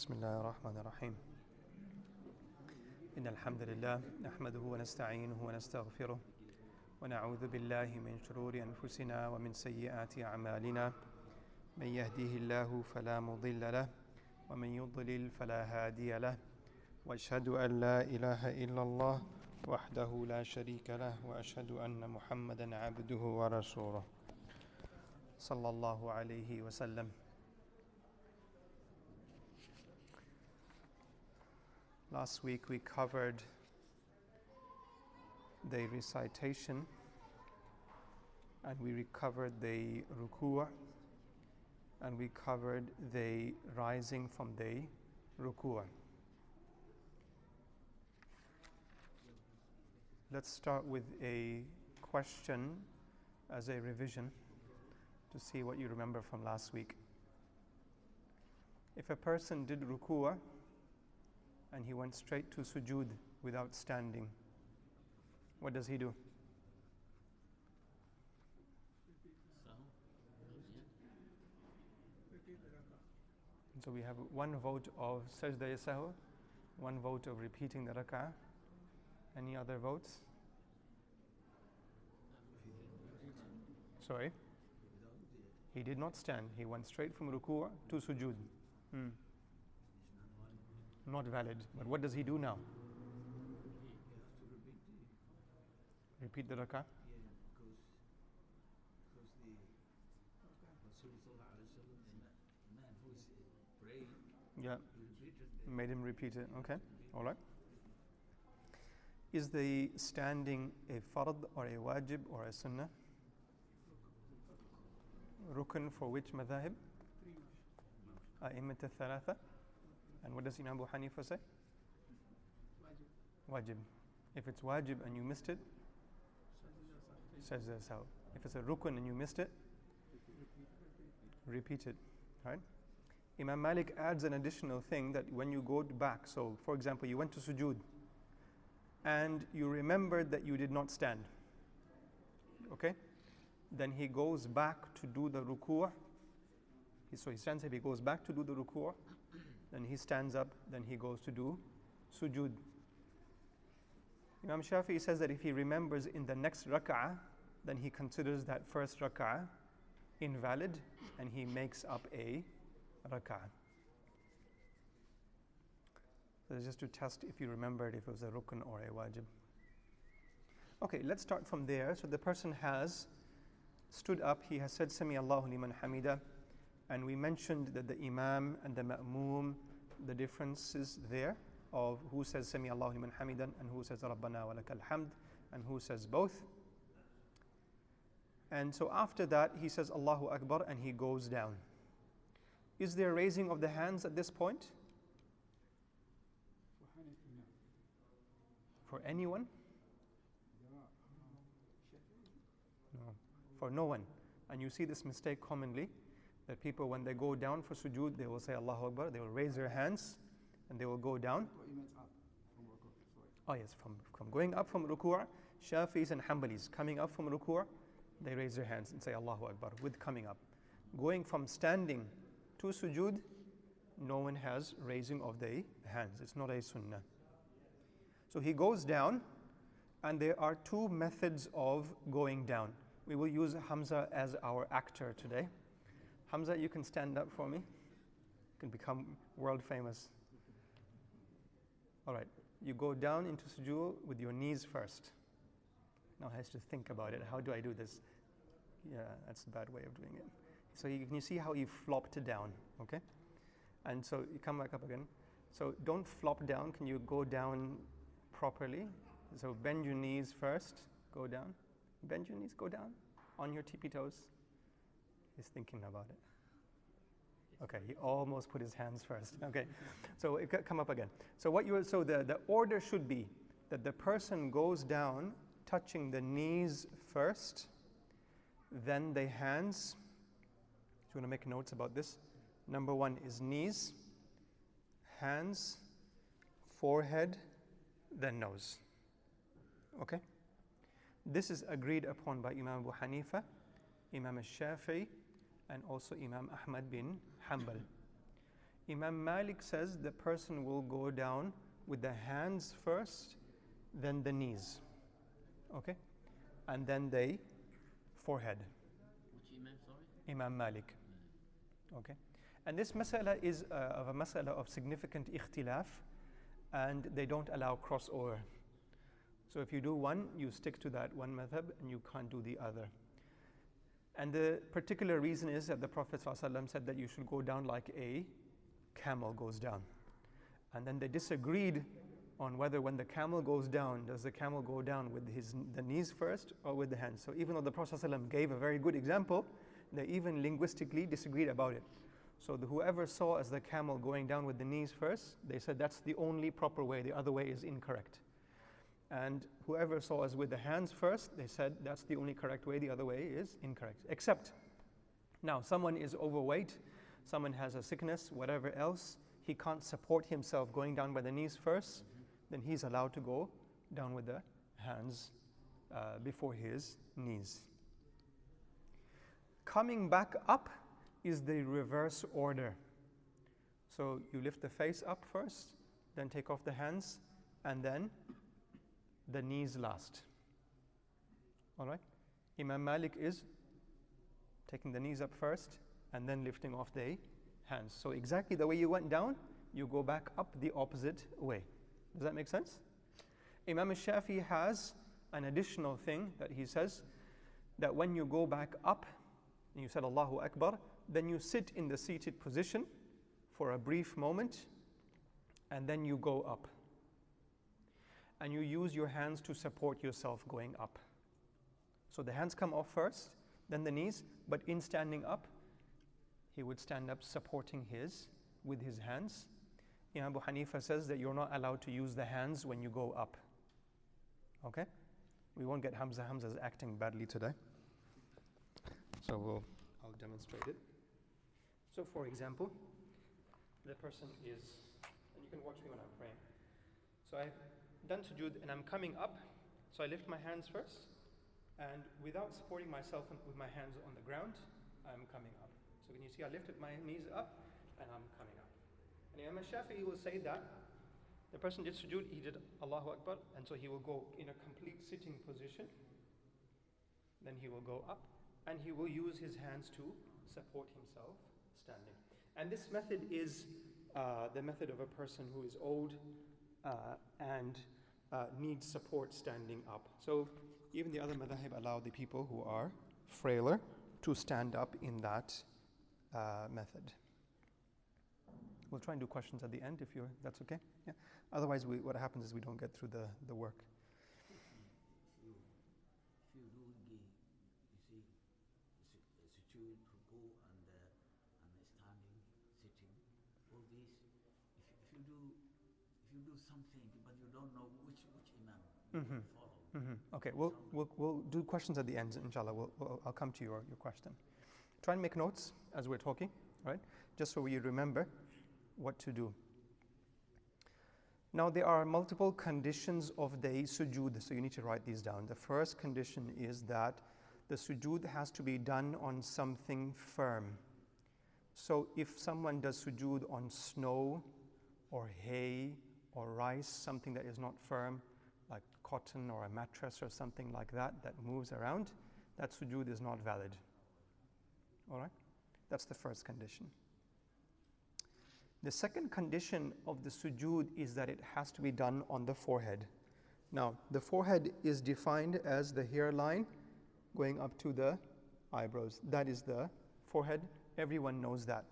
بسم الله الرحمن الرحيم إن الحمد لله نحمده ونستعينه ونستغفره ونعوذ بالله من شرور أنفسنا ومن سيئات أعمالنا من يهديه الله فلا مضل له ومن يضلل فلا هادي له وأشهد أن لا إله إلا الله وحده لا شريك له وأشهد أن محمدا عبده ورسوله صلى الله عليه وسلم. Last week we covered the recitation and we recovered the ruku' and we covered the rising from the ruku'. Let's start with a question as a revision to see what you remember from last week. If a person did ruku' and he went straight to sujood without standing, what does he do? So we have one vote of sajda sahw, one vote of repeating the rak'ah. Any other votes? Sorry? He did not stand. He went straight from ruku' to sujood. Not valid. But what does he do now? Repeat the rak'ah? Yeah. Made him repeat it. Okay. All right. Is the standing a fard or a wajib or a sunnah? Rukn for which madhahib? A'immat al-thalatha. And what does Imam Abu Hanifa say? Wajib. If it's wajib and you missed it, sajda sahw. If it's a rukn and you missed it, repeat it. Right? Imam Malik adds an additional thing that when you go back, so for example, you went to sujood and you remembered that you did not stand. Okay? Then he goes back to do the ruku'. So he stands up, he goes back to do the ruku'. Then he stands up, then he goes to do sujood. Imam Shafi'i says that if he remembers in the next rak'ah, then he considers that first rak'ah invalid and he makes up a rak'ah. So this is just to test if you remembered if it was a rukn or a wajib. Okay, let's start from there. So the person has stood up, he has said Sami Allahu liman hamida, and we mentioned that the imam and the ma'moom, the differences there of who says Sami Allahu liman hamidan and who says Rabbana wa lakal hamd and who says both. And so after that he says Allahu Akbar and he goes down. Is there raising of the hands at this point? For anyone? No. For no one. And you see this mistake commonly, that people when they go down for sujood, they will say Allahu Akbar, they will raise their hands and they will go down. Oh yes, from going up from ruku', Shafi'is and Hanbalis coming up from ruku', they raise their hands and say Allahu Akbar with coming up. Going from standing to sujood, no one has raising of the hands. It's not a sunnah. So he goes down, and there are two methods of going down. We will use Hamza as our actor today. Hamza, you can stand up for me. You can become world famous. All right, you go down into sujood with your knees first. Now he has to think about it. How do I do this? Yeah, that's a bad way of doing it. So you see how he flopped down, okay? And so you come back up again. So don't flop down. Can you go down properly? So bend your knees first, go down. Bend your knees, go down on your tippy toes. He's thinking about it. Okay, he almost put his hands first. Okay, so come up again. So the order should be that the person goes down, touching the knees first, then the hands. So you want to make notes about this. Number one is knees, hands, forehead, then nose. Okay? This is agreed upon by Imam Abu Hanifa, Imam al-Shafi'i, and also Imam Ahmad bin Hanbal. Imam Malik says the person will go down with the hands first, then the knees, okay, and then the forehead. Which Imam, sorry? Imam Malik, okay. And this mas'ala is of a mas'ala of significant ikhtilaf, and they don't allow crossover. So if you do one, you stick to that one madhab, and you can't do the other. And the particular reason is that the Prophet ﷺ said that you should go down like a camel goes down. And then they disagreed on whether when the camel goes down, does the camel go down with the knees first or with the hands? So even though the Prophet ﷺ gave a very good example, they even linguistically disagreed about it. So whoever saw as the camel going down with the knees first, they said that's the only proper way, the other way is incorrect. And whoever saw us with the hands first, they said that's the only correct way, the other way is incorrect. Except, now someone is overweight, someone has a sickness, whatever else, he can't support himself going down by the knees first, then he's allowed to go down with the hands before his knees. Coming back up is the reverse order. So you lift the face up first, then take off the hands, and then the knees last. All right? Imam Malik is taking the knees up first and then lifting off the hands. So exactly the way you went down, you go back up the opposite way. Does that make sense? Imam Shafi has an additional thing that he says, that when you go back up, and you said Allahu Akbar, then you sit in the seated position for a brief moment, and then you go up. And you use your hands to support yourself going up. So the hands come off first, then the knees, but in standing up, he would stand up supporting with his hands. Imam Abu Hanifa says that you're not allowed to use the hands when you go up. Okay? We won't get Hamza. Hamza's acting badly today. So I'll demonstrate it. So for example, the person is, and you can watch me when I'm praying. So I've done sujood and I'm coming up, so I lift my hands first, and without supporting myself with my hands on the ground, I'm coming up. So can you see I lifted my knees up and I'm coming up. And Imam Shafi'i will say that the person did sujood, he did Allahu Akbar, and so he will go in a complete sitting position, then he will go up, and he will use his hands to support himself standing. And this method is the method of a person who is old and needs support standing up. So even the other madhahib allow the people who are frailer to stand up in that method. We'll try and do questions at the end if that's okay. Yeah. Otherwise, what happens is we don't get through the work. If you do sujood, ruku, and standing, sitting, all these, if you do something, but you don't know which imam you follow. Okay, we'll do questions at the end, inshallah. I'll come to your question. Try and make notes as we're talking, right? Just so you remember what to do. Now there are multiple conditions of the sujood, so you need to write these down. The first condition is that the sujood has to be done on something firm. So if someone does sujood on snow or hay or rice, something that is not firm, like cotton or a mattress or something like that moves around, that sujood is not valid. All right? That's the first condition. The second condition of the sujood is that it has to be done on the forehead. Now, the forehead is defined as the hairline going up to the eyebrows. That is the forehead. Everyone knows that.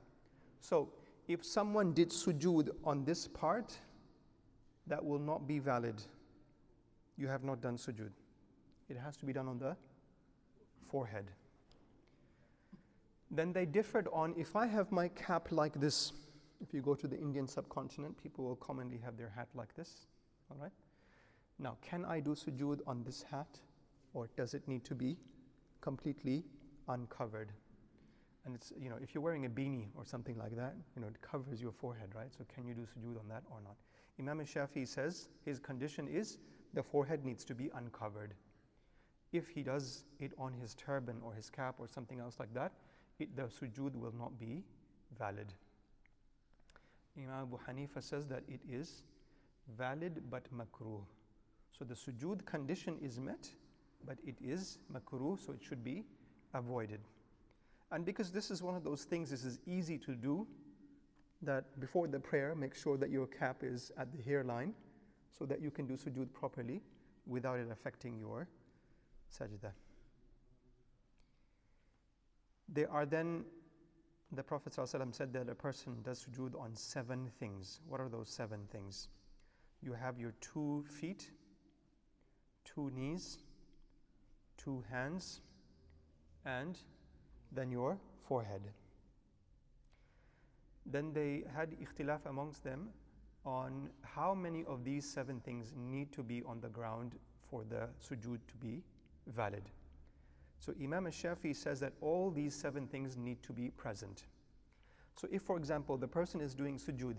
So, if someone did sujood on this part, that will not be valid. You have not done sujood. It has to be done on the forehead. Then they differed on, if I have my cap like this, if you go to the Indian subcontinent, people will commonly have their hat like this, all right? Now, can I do sujood on this hat, or does it need to be completely uncovered? And it's, if you're wearing a beanie or something like that, it covers your forehead, right? So can you do sujood on that or not? Imam Shafi'i says his condition is the forehead needs to be uncovered. If he does it on his turban or his cap or something else like that, the sujood will not be valid. Imam Abu Hanifa says that it is valid but makruh. So the sujood condition is met, but it is makruh, so it should be avoided. And because this is one of those things, this is easy to do, that before the prayer, make sure that your cap is at the hairline so that you can do sujood properly without it affecting your sajda. There are then, the Prophet ﷺ said that a person does sujood on 7 things. What are those 7 things? You have your 2 feet, 2 knees, 2 hands, and then your forehead. Then they had ikhtilaf amongst them on how many of these 7 things need to be on the ground for the sujood to be valid. So Imam al-Shafi'i says that all these 7 things need to be present. So if, for example, the person is doing sujood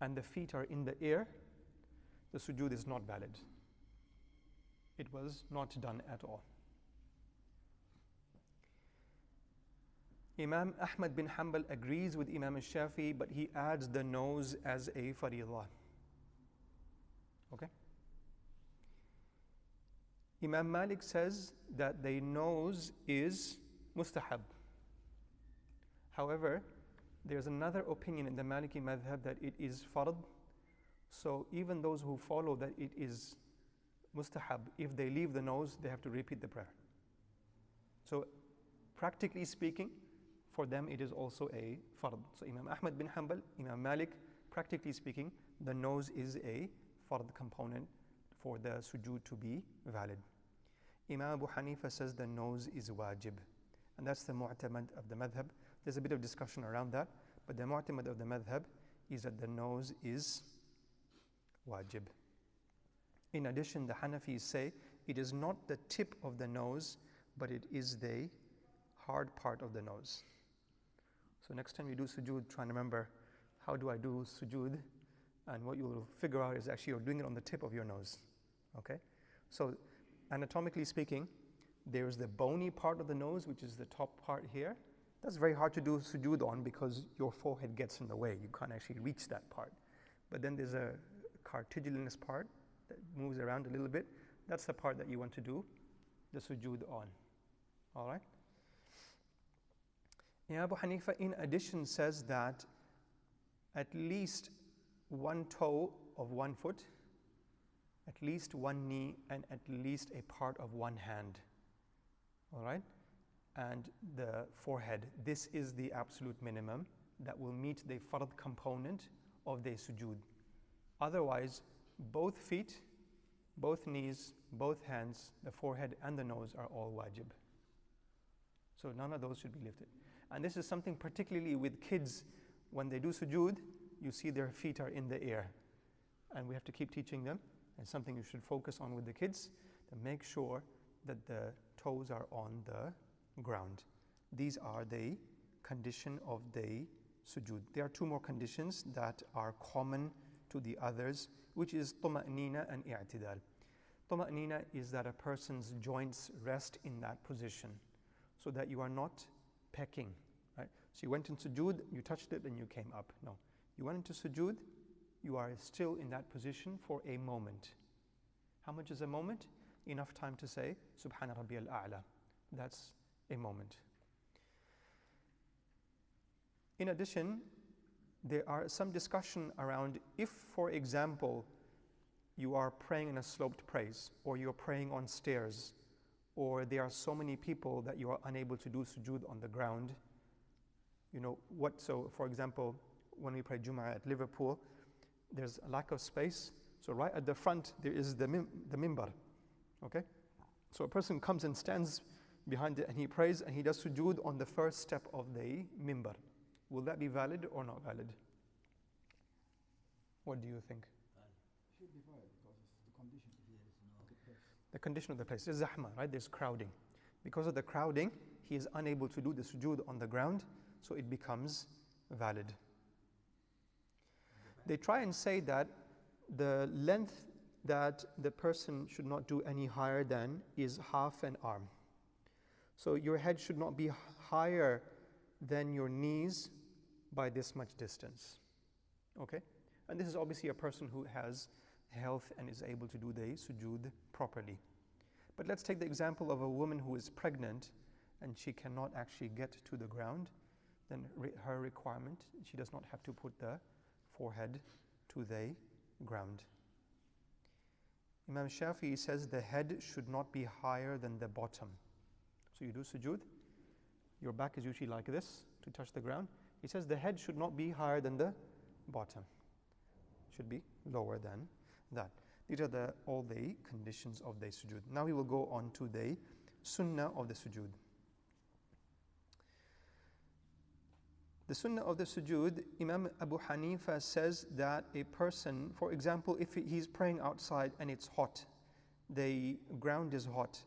and the feet are in the air, the sujood is not valid. It was not done at all. Imam Ahmad bin Hanbal agrees with Imam al-Shafi'i, but he adds the nose as a fariḍah. Okay? Imam Malik says that the nose is mustahab. However, there's another opinion in the Maliki madhab that it is fard. So even those who follow that it is mustahab, if they leave the nose, they have to repeat the prayer. So practically speaking, for them it is also a fard. So Imam Ahmad bin Hanbal, Imam Malik, practically speaking, the nose is a fard component for the sujood to be valid. Imam Abu Hanifa says the nose is wajib. And that's the mu'tamad of the madhab. There's a bit of discussion around that, but the mu'tamad of the madhab is that the nose is wajib. In addition, the Hanafis say it is not the tip of the nose, but it is the hard part of the nose. So next time you do sujood, try and remember, how do I do sujood? And what you'll figure out is actually you're doing it on the tip of your nose. Okay? So anatomically speaking, there's the bony part of the nose, which is the top part here. That's very hard to do sujood on because your forehead gets in the way. You can't actually reach that part. But then there's a cartilaginous part that moves around a little bit. That's the part that you want to do the sujood on. All right? Imam Abu Hanifa, in addition, says that at least 1 toe of 1 foot, at least 1 knee, and at least a part of 1 hand. All right? And the forehead. This is the absolute minimum that will meet the fard component of the sujood. Otherwise, both feet, both knees, both hands, the forehead and the nose are all wajib. So none of those should be lifted. And this is something particularly with kids, when they do sujood, you see their feet are in the air. And we have to keep teaching them. It's something you should focus on with the kids, to make sure that the toes are on the ground. These are the condition of the sujood. There are 2 more conditions that are common to the others, which is tuma'nina and i'tidal. Tuma'nina is that a person's joints rest in that position, so that you are not pecking, right? So you went in sujood, you touched it, and you came up. No. You went into sujood, you are still in that position for a moment. How much is a moment? Enough time to say, Subhana Rabbiyal A'la. That's a moment. In addition, there are some discussion around if, for example, you are praying in a sloped place, or you're praying on stairs, or there are so many people that you are unable to do sujood on the ground. You know what? So, for example, when we pray Jum'ah at Liverpool, there's a lack of space. So right at the front, there is the mimbar. Okay? So a person comes and stands behind it and he prays and he does sujood on the first step of the mimbar. Will that be valid or not valid? What do you think? Should be valid because it's the condition. There is no place. The condition of the place. There's zahma, right? There's crowding. Because of the crowding, he is unable to do the sujood on the ground, so it becomes valid. They try and say that the length that the person should not do any higher than is half an arm. So your head should not be higher than your knees by this much distance. Okay? And this is obviously a person who has health and is able to do the sujood properly. But let's take the example of a woman who is pregnant and she cannot actually get to the ground. Then her requirement, she does not have to put the forehead to the ground. Imam Shafi'i says the head should not be higher than the bottom. So you do sujood, your back is usually like this to touch the ground. He says the head should not be higher than the bottom. Should be lower than that. These are all the conditions of the sujood. Now we will go on to the sunnah of the sujood. The sunnah of the sujood, Imam Abu Hanifa says that a person, for example, if he's praying outside and it's hot, the ground is hot,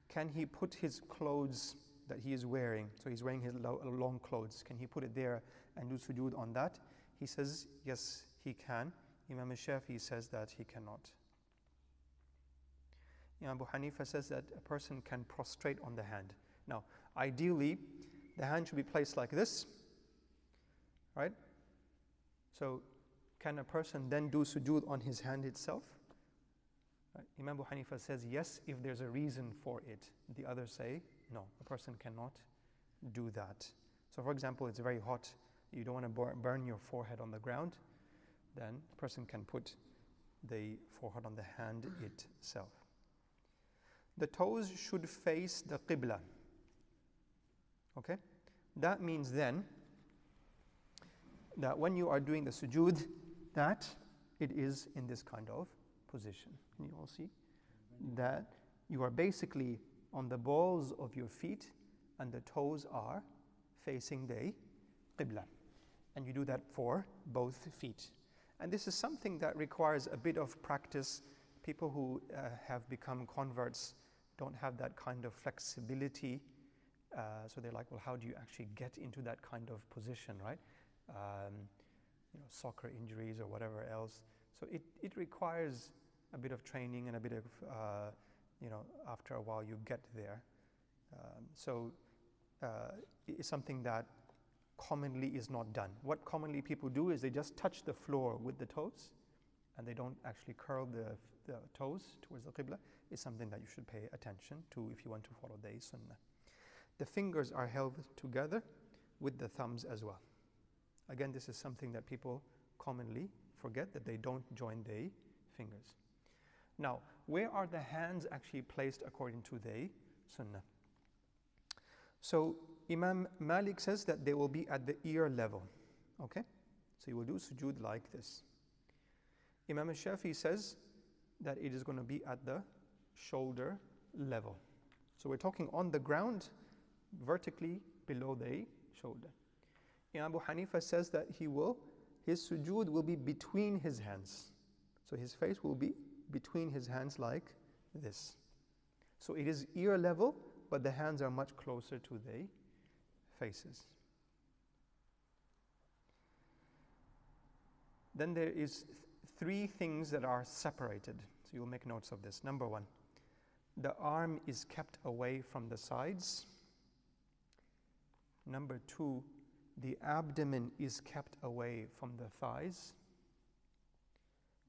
can he put his clothes that he is wearing, so he's wearing his long clothes, can he put it there and do sujood on that? He says, yes, he can. Imam Shafi'i says that he cannot. Imam Abu Hanifa says that a person can prostrate on the hand. Now, ideally, the hand should be placed like this, right? So, can a person then do sujood on his hand itself? Right. Imam Abu Hanifa says yes, if there's a reason for it. The others say no, a person cannot do that. So, for example, it's very hot, you don't want to burn your forehead on the ground, then a person can put the forehead on the hand itself. The toes should face the qibla. Okay? That means then that when you are doing the sujood, that it is in this kind of position. Can you all see? That you are basically on the balls of your feet and the toes are facing the qibla. And you do that for both feet. And this is something that requires a bit of practice. People who have become converts don't have that kind of flexibility. So they're like, well, how do you actually get into that kind of position, right? Soccer injuries or whatever else. So it requires a bit of training and a bit of, after a while you get there. It's something that commonly is not done. What commonly people do is they just touch the floor with the toes and they don't actually curl the toes towards the qibla. It's something that you should pay attention to if you want to follow the sunnah. The fingers are held together with the thumbs as well. Again, this is something that people commonly forget, that they don't join the fingers. Now, where are the hands actually placed according to the sunnah? So Imam Malik says that they will be at the ear level. Okay? So you will do sujood like this. Imam Shafi'i says that it is going to be at the shoulder level. So we're talking on the ground, vertically below the shoulder. Imam Abu Hanifa says that his sujood will be between his hands. So his face will be between his hands like this. So it is ear level, but the hands are much closer to the faces. Then there is three things that are separated. So you'll make notes of this. Number one, the arm is kept away from the sides. Number two, the abdomen is kept away from the thighs.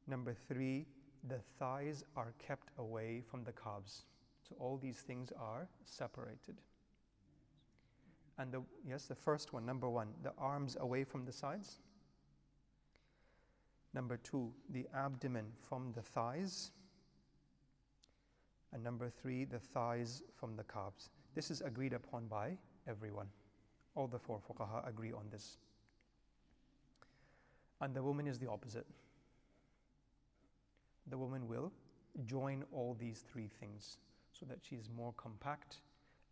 Number three, the thighs are kept away from the calves. So all these things are separated. And the first one, number one, the arms away from the sides. Number two, the abdomen from the thighs. And number three, the thighs from the calves. This is agreed upon by everyone. All the four fuqaha agree on this. And the woman is the opposite. The woman will join all these three things so that she is more compact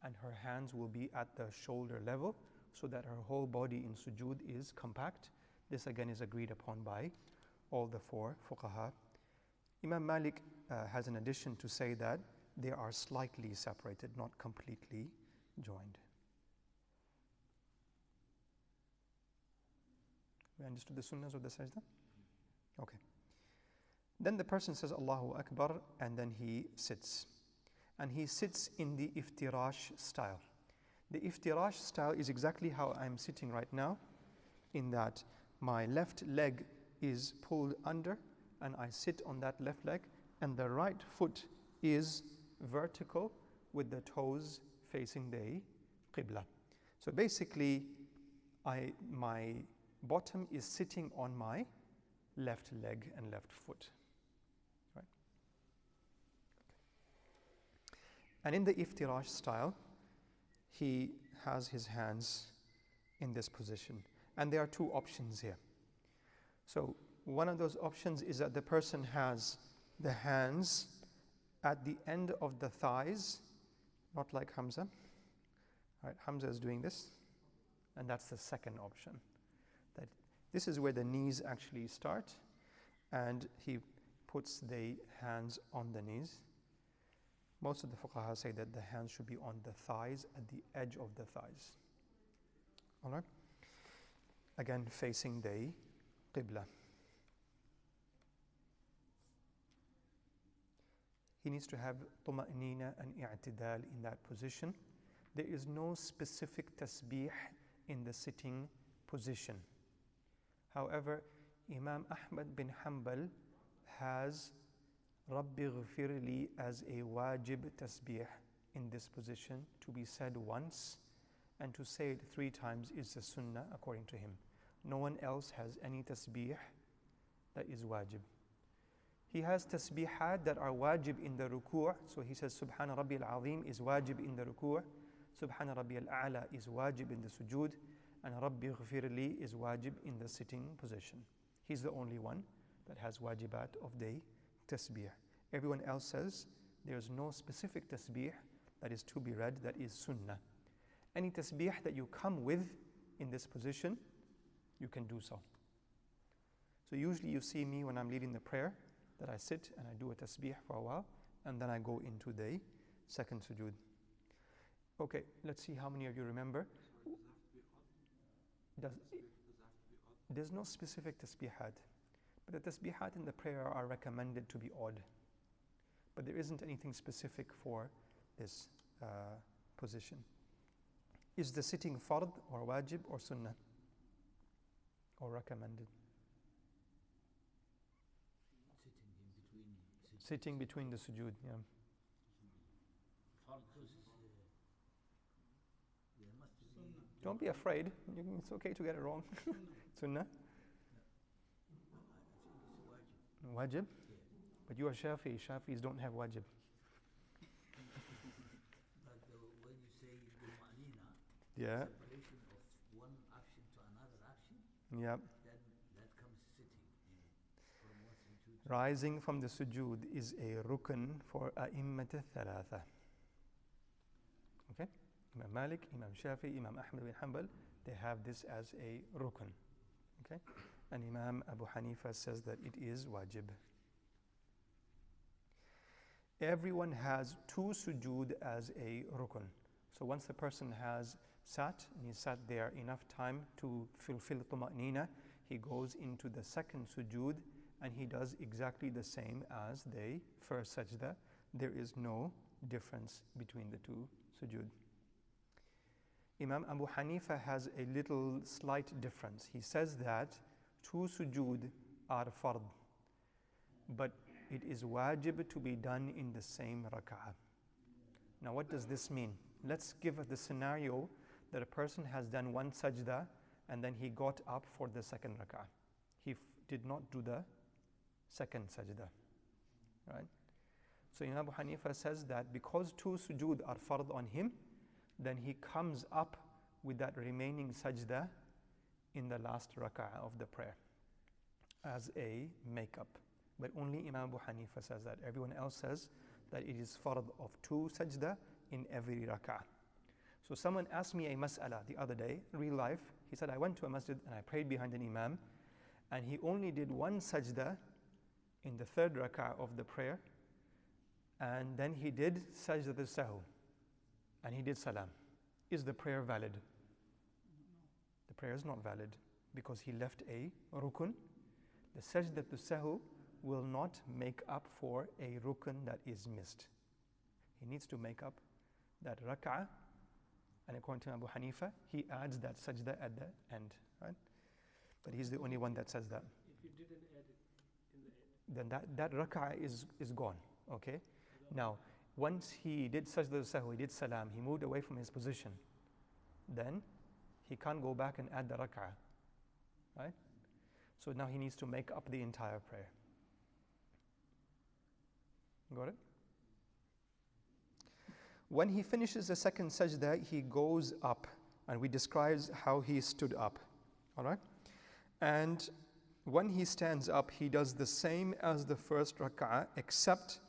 and her hands will be at the shoulder level so that her whole body in sujood is compact. This again is agreed upon by all the four fuqaha. Imam Malik has an addition to say that they are slightly separated, not completely joined. We understood the sunnahs of the sajda? Okay. Then the person says Allahu Akbar and then he sits. And he sits in the iftirash style. The iftirash style is exactly how I'm sitting right now. in that my left leg is pulled under and I sit on that left leg, and the right foot is vertical with the toes facing the Qibla. So basically, my bottom is sitting on my left leg and left foot. Right? And in the iftirash style, he has his hands in this position. And there are two options here. So one of those options is that the person has the hands at the end of the thighs, not like Hamza. Right, Hamza is doing this, and that's the second option. That this is where the knees actually start, and he puts the hands on the knees. Most of the fuqaha say that the hands should be on the thighs, at the edge of the thighs. All right? Again, facing the Qibla. He needs to have tuma'nina and i'tidal in that position. There is no specific tasbih in the sitting position. However, Imam Ahmad bin Hanbal has Rabbi ghfirli as a wajib tasbih in this position to be said once, and to say it 3 times is the sunnah according to him. No one else has any tasbih that is wajib. He has tasbihat that are wajib in the ruku', so he says Subhana Rabbi al-Azim is wajib in the ruku', Subhana Rabbi al-A'la is wajib in the sujood, and Rabbi ghfirli is wajib in the sitting position. He's the only one that has wajibat of the tasbih. Everyone else says there's no specific tasbih that is to be read that is sunnah. Any tasbih that you come with in this position, you can do so. So usually you see me when I'm leading the prayer, that I sit and I do a tasbih for a while, and then I go into the second sujood. Okay, let's see how many of you remember. There's no specific tasbihat, but the tasbihat in the prayer are recommended to be odd. But there isn't anything specific for this position. Is the sitting fard or wajib or sunnah or recommended? Sitting between the sujood, yeah. Don't be afraid. It's okay to get it wrong. Sunnah? Wajib? But you are Shafi. Shafis don't have wajib. But when you say tuma'nina, Yeah. separation of one action to another action, Yeah. then that comes sitting from one sujood to Rising from the sujood is a rukn for a'immat al-thalatha. Okay? Imam Malik, Imam Shafi, Imam Ahmad bin Hanbal, they have this as a rukn. Okay? And Imam Abu Hanifa says that it is wajib. Everyone has 2 sujood as a rukn. So once the person has sat, and he sat there enough time to fulfill tuma'nina, he goes into the second sujood, and he does exactly the same as the first sajda. There is no difference between the 2 sujood. Imam Abu Hanifa has a little slight difference. He says that 2 sujood are fard, but it is wajib to be done in the same rak'ah. Now what does this mean? Let's give the scenario that a person has done 1 sajda and then he got up for the second rak'ah. He did not do the second sajda, right? So Imam Abu Hanifa says that because 2 sujood are fard on him, then he comes up with that remaining sajda in the last rak'ah of the prayer as a makeup. But only Imam Abu Hanifa says that. Everyone else says that it is fard of 2 sajda in every rak'ah. So someone asked me a mas'ala the other day, real life. He said, I went to a masjid and I prayed behind an imam, and he only did 1 sajda in the 3rd rak'ah of the prayer, and then he did sajda al-sahu, and he did salam. Is the prayer valid? The prayer is not valid because he left a rukun. The sajda al-sahu will not make up for a rukun that is missed. He needs to make up that rak'ah, and according to Abu Hanifa, he adds that sajda at the end, right? But he's the only one that says that. If you didn't add it in the end. Then that rak'ah is gone. Okay? Now, once he did sajda sahwi, he did salam, he moved away from his position, then he can't go back and add the rak'ah. Right? So now he needs to make up the entire prayer. Got it? When he finishes the second sajda, he goes up, and we describes how he stood up. All right? And when he stands up, he does the same as the first rak'ah, except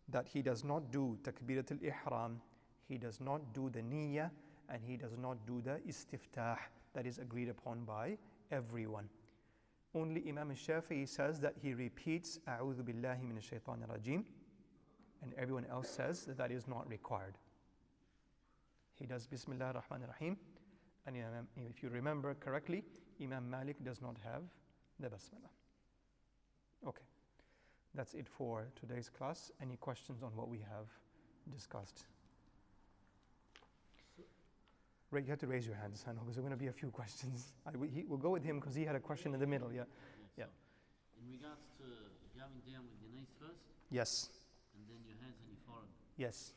that he does not do takbirat al-ihram, he does not do the niyyah, and he does not do the istiftah that is agreed upon by everyone. Only Imam al-Shafi'i says that he repeats A'udhu billahi minash shaitanir rajim, and everyone else says that that is not required. He does Bismillah ar-Rahman ar-Rahim, and if you remember correctly, Imam Malik does not have the Basmala. Okay, that's it for today's class. Any questions on what we have discussed? Right, you have to raise your hands, I know, because there are going to be a few questions. We'll go with him because he had a question in the middle. Yeah. So in regards to going down with your knees first, Yes. and then your hands on your forehead. Yes.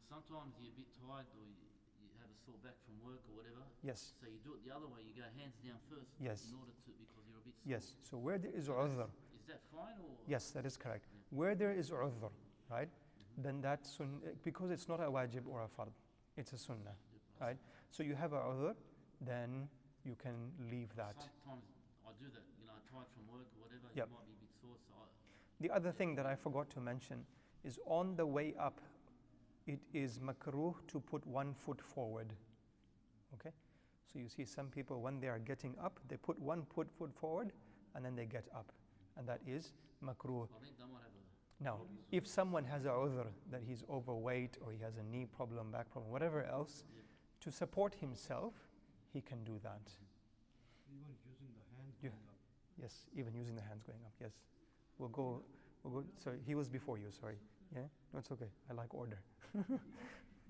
Sometimes you're a bit tired, or you have a sore back from work or whatever. Yes. So you do it the other way. You go hands down first. Yes. In order to, because you're a bit sore. Yes. So where there is udhr, Is that fine or? yes, that is correct. Yeah. Where there is udhr, right, then that because it's not a wajib or a fard, it's a sunnah, right? So you have a udhr, then you can leave that. Sometimes I do that. You know, I tired from work or whatever. Yep. You might be a bit sore. So The other thing that I forgot to mention is on the way up, it is makruh to put one foot forward. Okay? So you see some people, when they are getting up, they put one foot forward and then they get up. And that is makruh. I think they might have a. Now, if someone has a udhr, that he's overweight or he has a knee problem, back problem, whatever else, to support himself, he can do that. Even using the hands Yeah. going up. Yes, even using the hands going up, yes. We'll go, sorry, he was before you, sorry. Yeah, no, it's okay, I like order.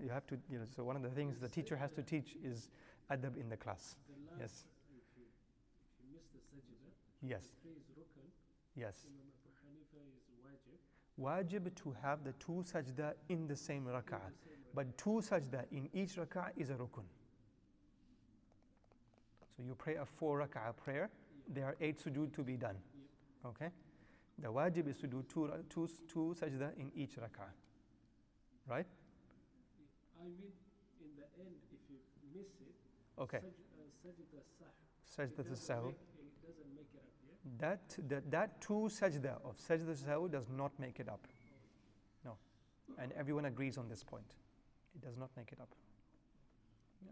You have to, so one of the things the teacher has to teach is adab in the class. The last, Yes. if you miss the sajda, Yes, three is rukn, yes. Imam Abu Hanifa is wajib. Wajib to have the two sajda in the same rak'ah, but two sajda in each rak'ah is a rukun. So you pray a 4 rak'ah prayer, there are 8 sujood to be done. Okay? The wajib is to do two sajda in each rak'ah. Right? I mean, in the end, if you miss it, Okay. sajda sah. Sajda sahu. It doesn't make it up, yeah? That two sajda of sajda sahu does not make it up. No. And everyone agrees on this point. It does not make it up. Yeah.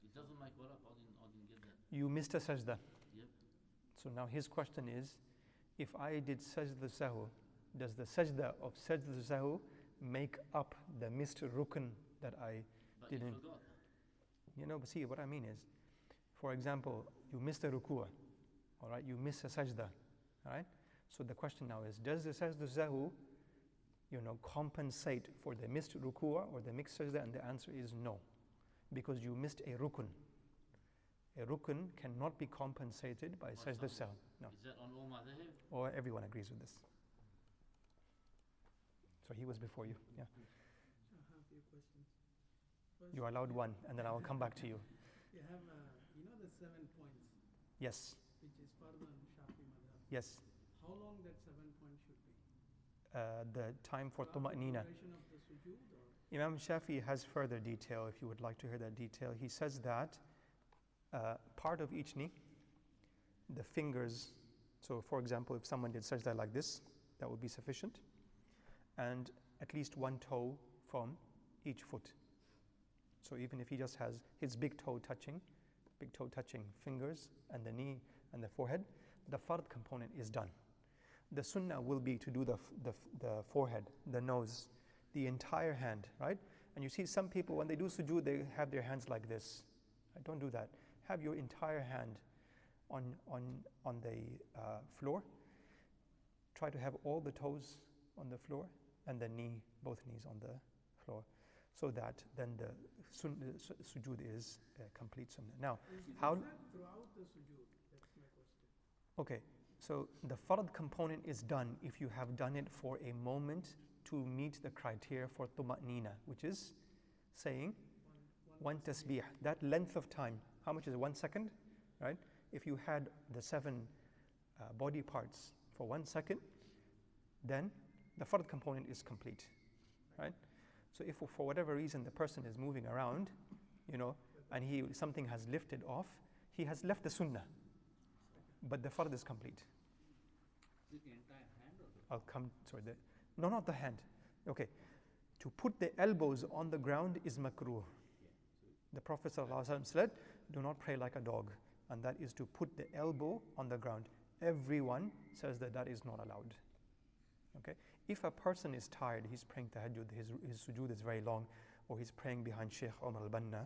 It doesn't make what up. I didn't get that. You missed a sajda. Yep. So now his question is, if I did sajda sahu, does the sajda of sajda sahu make up the missed rukn that I But didn't? you forgot. But see, what I mean is, for example, you missed a ruku'ah, all right? You miss a sajda, all right? So the question now is, does the sajda sahu, compensate for the missed ruku'ah or the mixed sajda? And the answer is no, because you missed a rukun. A rukun cannot be compensated by sajda sahu. No. Is that on all madhahib? Or everyone agrees with this. So he was before you, yeah. I have a few questions. First, You are allowed one, and then I will come back to you. You have, the 7 points, Yes, which is further on Shafi madhab. yes. How long that 7 points should be? The time for Throughout the tuma'nina. duration of the sujood, or? Imam Shafi has further detail, if you would like to hear that detail. He says that part of each knee, the fingers, so for example, if someone did sajda like this, that would be sufficient, and at least one toe from each foot. So even if he just has his big toe touching fingers and the knee and the forehead, the fard component is done. The sunnah will be to do the forehead, the nose, the entire hand, right? And you see some people, when they do sujood, they have their hands like this. Don't do that. Have your entire hand on the floor. Try to have all the toes on the floor and the knee, both knees on the floor. so that then the sujood is complete sunnah. Now, Is it how? like that throughout the sujood? That's my question. Okay, so the fard component is done if you have done it for a moment to meet the criteria for tuma'nina, which is saying one tasbih. That length of time, how much is it? 1 second, right? If you had the 7 body parts for 1 second, then the fard component is complete, right? So if for whatever reason the person is moving around, and something has lifted off, he has left the sunnah, but the fard is complete. Is it the entire hand or the I'll come, sorry, no, not the hand. Okay, to put the elbows on the ground is makruh. The Prophet ﷺ said, do not pray like a dog, and that is to put the elbow on the ground. Everyone says that that is not allowed. Okay, if a person is tired, he's praying tahajjud, his sujood is very long, or he's praying behind Sheikh Omar al-Banna,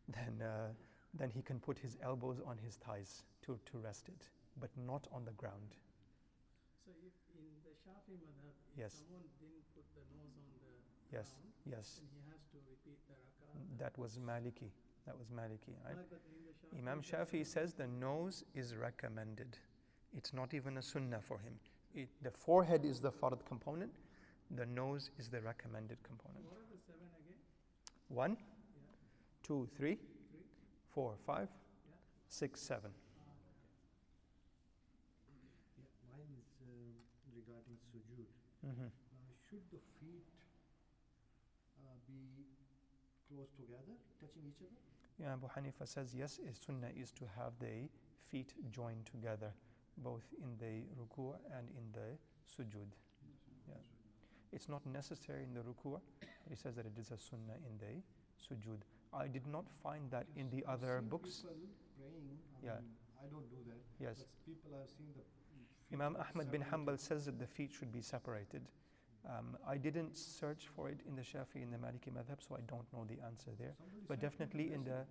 then he can put his elbows on his thighs to rest it, but not on the ground. So if in the Shafi madhab, if Yes. someone didn't put the nose on the Yes, ground, yes. then he has to repeat the rak'ah. That was Maliki. That was Maliki, right? But in the Shafi, Imam that's Shafi sunnah. says the nose is recommended. It's not even a sunnah for him. The forehead is the fard component. The nose is the recommended component. What are the 7 again? 1, Yeah. 2, 3, 3? 4, 5, Yeah. 6, 7. Yeah, mine is regarding sujood. Mm-hmm. Should the feet be close together, touching each other? Yeah, Abu Hanifa says yes, a sunnah is to have the feet joined together, both in the ruku' and in the sujood. Yeah. It's not necessary in the ruku', but he says that it is a sunnah in the sujood. I did not find that in the I've other seen books. People praying, Yeah. I don't do that. Yes. But people I've seen the feet Imam are Ahmad bin separated. Hanbal says that the feet should be separated. I didn't search for it in the Shafi and the Maliki madhab, so I don't know the answer there. Somebody But sent me definitely in the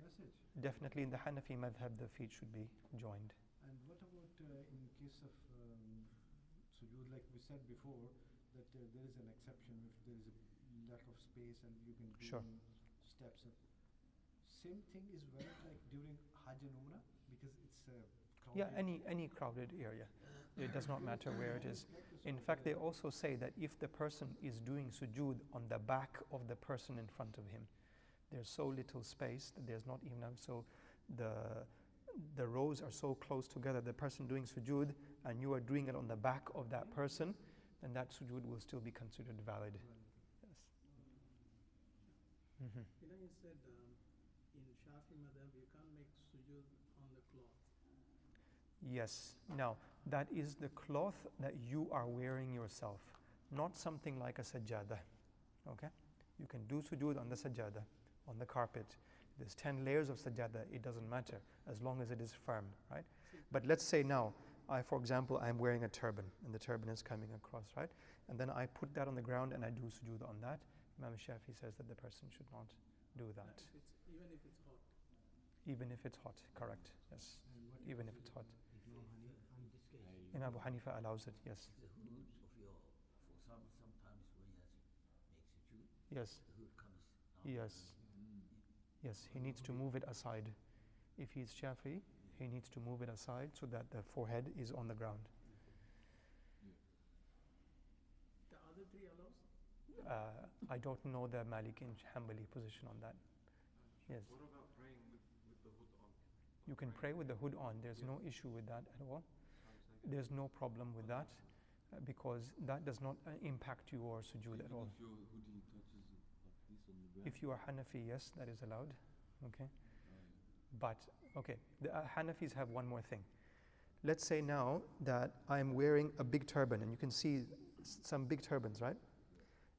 message. definitely in the Hanafi madhab, the feet should be joined. And what about in case of sujood, like we said before, that there is an exception if there is a lack of space and you can do Sure. in steps up. Same thing is valid like during Hajj and Umrah because it's crowded. Yeah, any crowded area. It does not matter where it is. In fact, they also say that if the person is doing sujood on the back of the person in front of him, there's so little space that there's not even enough. So the rows are so close together, the person doing sujood, and you are doing it on the back of that person, then that sujood will still be considered valid. Yes. Mm-hmm. You said in Shafi madhab you can't make sujood on the cloth. Yes. Now, that is the cloth that you are wearing yourself, not something like a sajjada. Okay? You can do sujood on the sajjada, on the carpet. There's 10 layers of sajjada, it doesn't matter, as long as it is firm, right? But let's say now, for example, I'm wearing a turban, and the turban is coming across, right? And then I put that on the ground and I do sujood on that. Imam Shafi says that the person should not do that. Even if it's hot. Even if it's hot, correct, yes. And what Even about if it's hot. in this case, Imam Abu Hanifa allows it, yes. the hood of your, for example, sometimes when he makes a sujood, Yes, the hood comes down. yes. Yes, he needs to move it aside. If he's Shafi, he needs to move it aside so that the forehead is on the ground. The other 3 allows? I don't know the Maliki and Hanbali position on that. Yes. What about praying with the hood on? You can pray with the hood on. There's no issue with that at all. There's no problem with that because that does not impact your sujood at all. If your hoodie touches like this on the ground. If you are Hanafi, yes, that is allowed. Okay. But, okay, the Hanafis have one more thing. Let's say now that I'm wearing a big turban, and you can see some big turbans, right?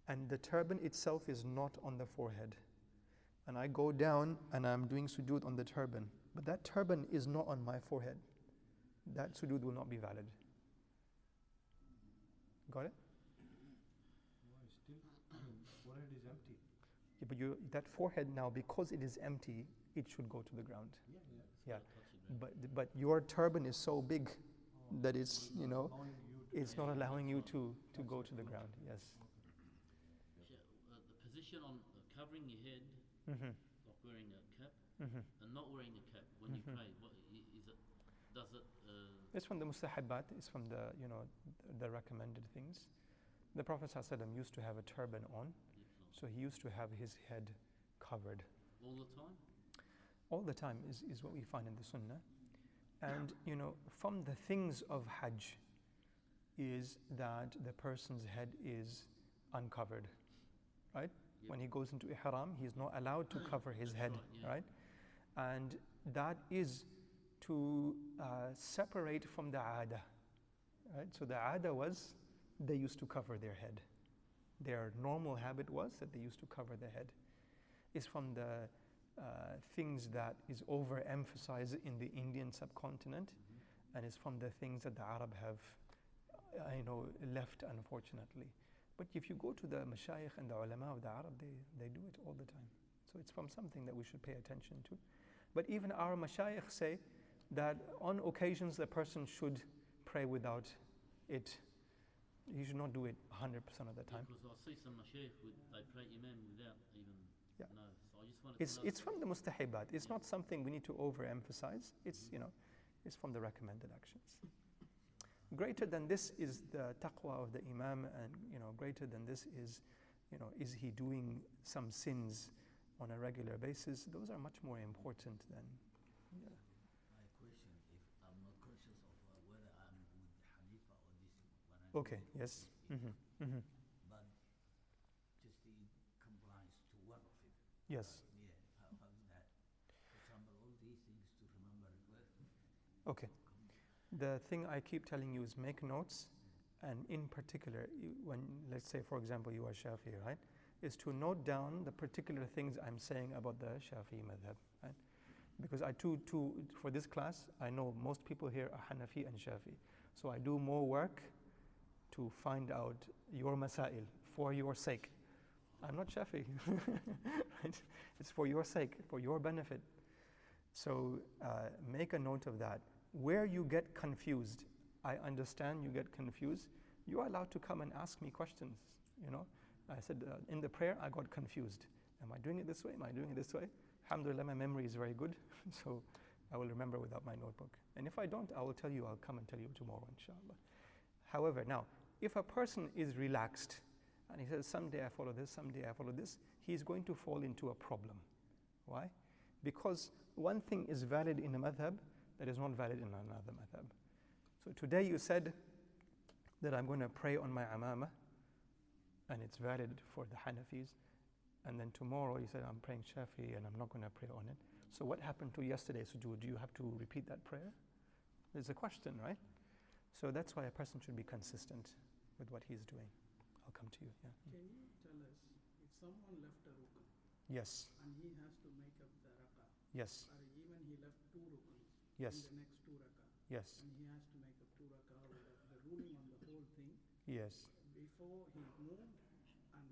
And the turban itself is not on the forehead. And I go down and I'm doing sujood on the turban. But that turban is not on my forehead. That sujood will not be valid. Got it? Why still, forehead is empty. Yeah, but that forehead now, because it is empty, it should go to the ground. Yeah. Yeah. But your turban is so big that it's, Allowing you to it's not allowing you to go to the ground. Yes. The position question on covering your head, like wearing a cap, and not wearing a cap when you pray. What is it? Does it? It's from the mustahabbat. It's from the the recommended things. The Prophet ﷺ used to have a turban on, so he used to have his head covered. All the time? All the time is what we find in the Sunnah. And from the things of Hajj is that the person's head is uncovered, right? Yep. When he goes into ihram, he's not allowed to cover his head, right? And that is to separate from the aada, right? So the aada was they used to cover their head. Their normal habit was that they used to cover their head. It's from the things that is overemphasized in the Indian subcontinent, and it's from the things that the Arab have, left, unfortunately. But if you go to the mashayikh and the ulama of the Arab, they do it all the time. So it's from something that we should pay attention to. But even our mashayikh say that on occasions the person should pray without it. You should not do it 100% of the time. Because I see some mashayikh, they pray imam without even Yeah. know. So I just wanted to know. It's from the mustahibat. It's not something we need to overemphasize. It's it's from the recommended actions. Greater than this is the taqwa of the imam, and greater than this is, is he doing some sins on a regular basis? Those are much more important than. Yeah. My question, if I'm not conscious of whether I'm with the Hanifa or this when I'm Okay. Yes. but just the compliance to one of it. Yes. Yeah, how is that? For example, all these things to remember it well. Okay. The thing I keep telling you is make notes, and in particular, when, let's say, for example, you are Shafi'i, right, is to note down the particular things I'm saying about the Shafi'i madhab, right? Because for this class, I know most people here are Hanafi and Shafi'i, so I do more work to find out your masail for your sake. I'm not Shafi'i, right? It's for your sake, for your benefit. So make a note of that. Where you get confused, I understand you get confused, you are allowed to come and ask me questions, I said, in the prayer, I got confused. Am I doing it this way? Am I doing it this way? Alhamdulillah, my memory is very good, so I will remember without my notebook. And if I don't, I will tell you, I'll come and tell you tomorrow, inshallah. However, now, if a person is relaxed, and he says, someday I follow this, someday I follow this, he's going to fall into a problem. Why? Because one thing is valid in a madhab that is not valid in another madhab. So today you said that I'm going to pray on my amama, and it's valid for the Hanafis, and then tomorrow you said I'm praying Shafi and I'm not going to pray on it. So what happened to yesterday's sujood? Do you have to repeat that prayer? There's a question, right? So that's why a person should be consistent with what he's doing. I'll come to you. Yeah. Can you tell us if someone left a rukn Yes. and he has to make up the rakah, Yes. or even he left 2 rukns Yes. in the next 2 rakah, Yes. and he has to make up 2 rakah, the ruling on the whole thing Yes. before he moved and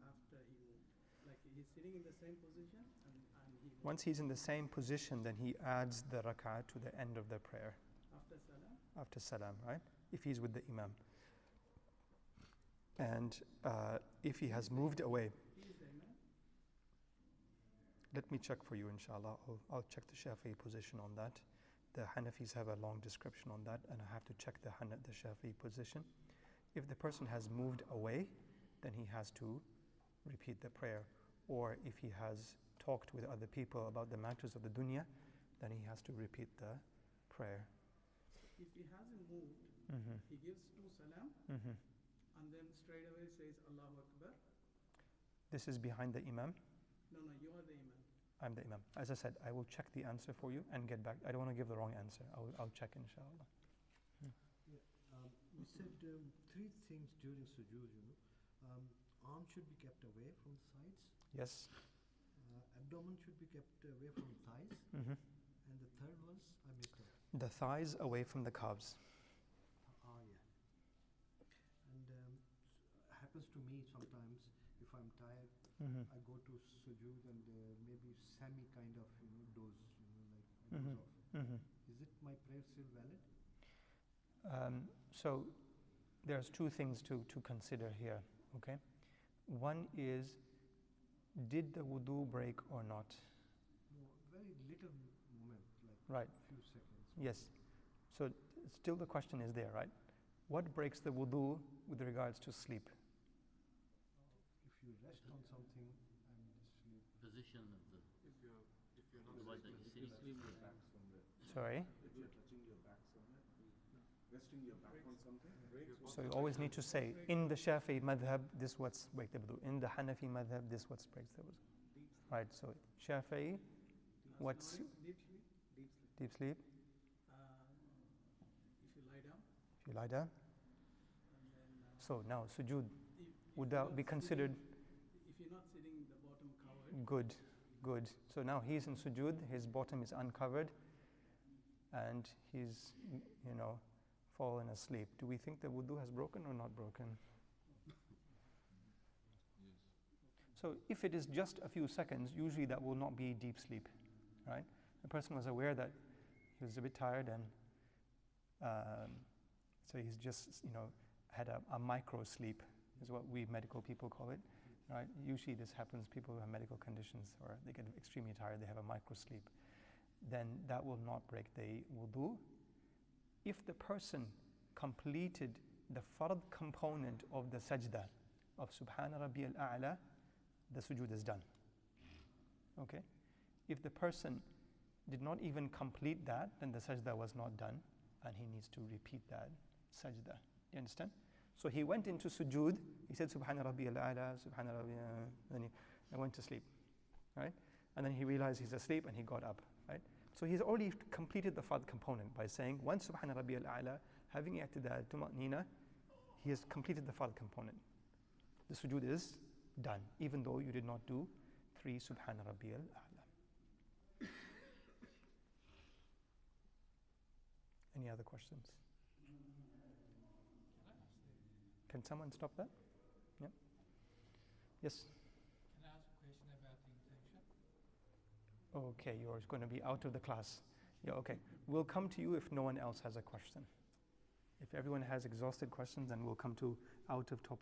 after he moved. Like he's sitting in the same position and he moved. Once he's in the same position, then he adds the rak'ah to the end of the prayer. After salam? After salam, right? If he's with the imam. And if he has moved away, He is the imam? let me check for you, inshallah. I'll check the Shafi'i position on that. The Hanafis have a long description on that, and I have to check the Shafi'i position. If the person has moved away, then he has to repeat the prayer. Or if he has talked with other people about the matters of the dunya, then he has to repeat the prayer. If he hasn't moved, he gives 2 salam and then straight away says Allahu Akbar. This is behind the imam. No, you are the imam. I'm the imam. As I said, I will check the answer for you and get back. I don't want to give the wrong answer. I'll check, inshallah. We said 3 things during sujood, arm should be kept away from the sides, Yes. abdomen should be kept away from the thighs, and the third was, I missed out. The thighs away from the calves. Yeah. And happens to me sometimes if I'm tired, I go to sujood and maybe semi kind of doze, like I doze off. Is it my prayer still valid? So there's 2 things to consider here, okay? One is did the wudu break or not? No, very little moment, like Right. few seconds. Yes. So still the question is there, right? What breaks the wudu with regards to sleep? If you rest on something and sleep, Position of the If you're not the way that you sit. resting your back somewhere. Sorry? If you're touching your back somewhere, resting your back on something breaks. So you always need to say, in the Shafi'i madhab, this what's breaks the wudu. In the Hanafi madhab, this what's breaks the wudu. Right, so Shafi'i, what's Deep sleep. deep sleep? If you lie down, If you lie down. and then So now sujood, if would you're that not be considered sitting- If you're not sitting, the bottom covered. good? Good. So now he's in sujood, his bottom is uncovered, and he's, fallen asleep. Do we think the wudu has broken or not broken? So if it is just a few seconds, usually that will not be deep sleep, right? The person was aware that he was a bit tired, and so he's just, had a micro sleep, is what we medical people call it, right? Usually this happens, people who have medical conditions or they get extremely tired, they have a micro sleep. Then that will not break the wudu. If the person completed the fard component of the sajda of Subhana Rabbiyal A'la, the sujood is done. Okay? If the person did not even complete that, then the sajda was not done, and he needs to repeat that sajda. You understand? So he went into sujood, he said Subhana Rabbiyal A'la, Subhana Rabbiyal, then he went to sleep, right? And then he realized he's asleep and he got up, right? So he's already completed the fard component by saying, once Subhana Rabbiyal A'la, having i'tidal, tuma'nina, he has completed the fard component. The sujood is done, even though you did not do 3 Subhana Rabbiyal A'la. Any other questions? Can someone stop that? Yeah. Yes? Can I ask a question about the intention? Okay, you're going to be out of the class. Yeah, okay. We'll come to you if no one else has a question. If everyone has exhausted questions, then we'll come to out of topic.